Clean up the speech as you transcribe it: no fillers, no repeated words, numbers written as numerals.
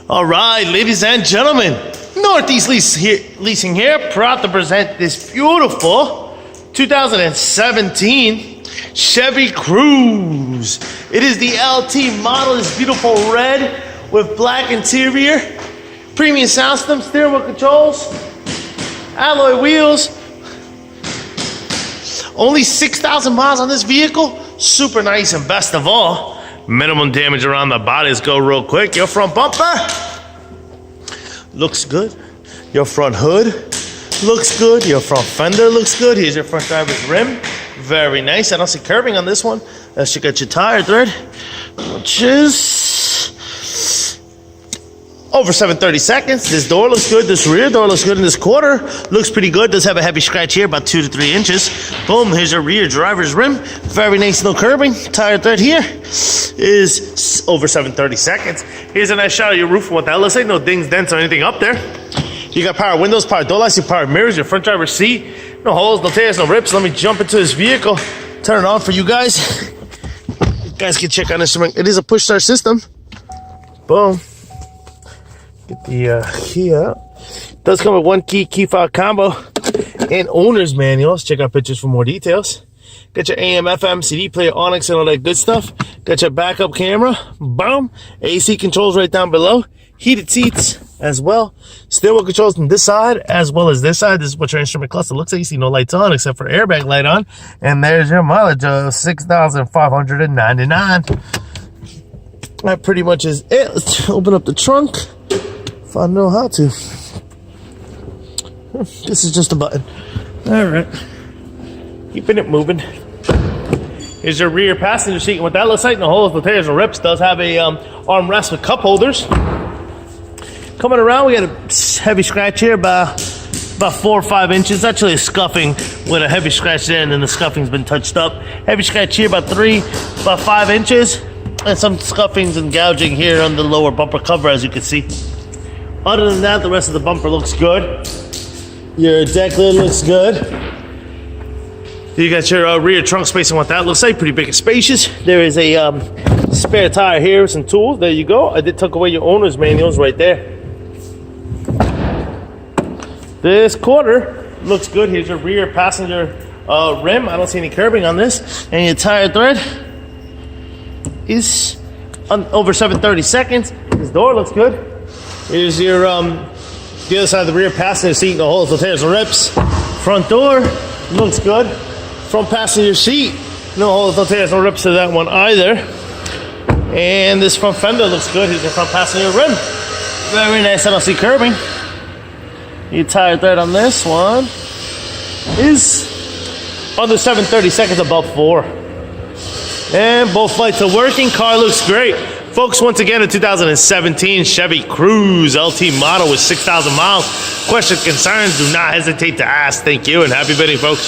All right, ladies and gentlemen, Northeast Leasing here, proud to present this beautiful 2017 Chevy Cruze. It is the LT model. It's beautiful red with black interior, premium sound system, steering wheel controls, alloy wheels. Only 6,000 miles on this vehicle. Super nice, and best of all, minimum damage around the body. Let's go real quick. Your front bumper looks good. Your front hood looks good. Your front fender looks good. Here's your front driver's rim. Very nice. I don't see curbing on this one. Let's check out your tire thread, which is over 730 seconds. This door looks good. This rear door looks good. And this quarter looks pretty good. Does have a heavy scratch here, about 2 to 3 inches. Boom, here's your rear driver's rim. Very nice, no curbing. Tire thread here is over 730 seconds. Here's a nice shot of your roof and what that looks like. No dings, dents, or anything up there. You got power windows, power door lights, your power mirrors, your front driver's seat. No holes, no tears, no rips. Let me jump into this vehicle, turn it on for you guys. You guys can check on this. It is a push start system. Boom. Get the key out. Does come with one key fob combo and owner's manual. Let's check out pictures for more details. Got your AM, FM, CD player, Onyx, and all that good stuff. Got your backup camera. Boom. AC controls right down below. Heated seats as well. Steering wheel controls from this side as well as this side. This is what your instrument cluster looks like. You see no lights on except for airbag light on. And there's your mileage of 6,599. That pretty much is it. Let's open up the trunk if I know how to. This is just a button. All right. Keeping it moving. Here's your rear passenger seat. And what that looks like, no holes, no tears, no rips. Does have a armrest with cup holders. Coming around, we got a heavy scratch here about 4 or 5 inches. Actually a scuffing with a heavy scratch there, and then the scuffing's been touched up. Heavy scratch here about 5 inches. And some scuffings and gouging here on the lower bumper cover, as you can see. Other than that, the rest of the bumper looks good. Your deck lid looks good. You got your rear trunk space and what that looks like. Pretty big and spacious. There is a spare tire here with some tools. There you go. I did tuck away your owner's manuals right there. This quarter looks good. Here's your rear passenger rim. I don't see any curbing on this. And your tire thread is over 730 seconds. This door looks good. Here's your the other side of the rear passenger seat. No holes, no tears, no rips. Front door looks good. Front passenger seat, no holes, no tears, no rips to that one either. And this front fender looks good. Here's your front passenger rim. Very nice. I don't see curbing. Your tire thread on this one is under 730 seconds, above 4. And both lights are working. Car looks great. Folks, once again, a 2017 Chevy Cruze LT model with 6,000 miles. Questions, concerns, do not hesitate to ask. Thank you, and happy bidding, folks.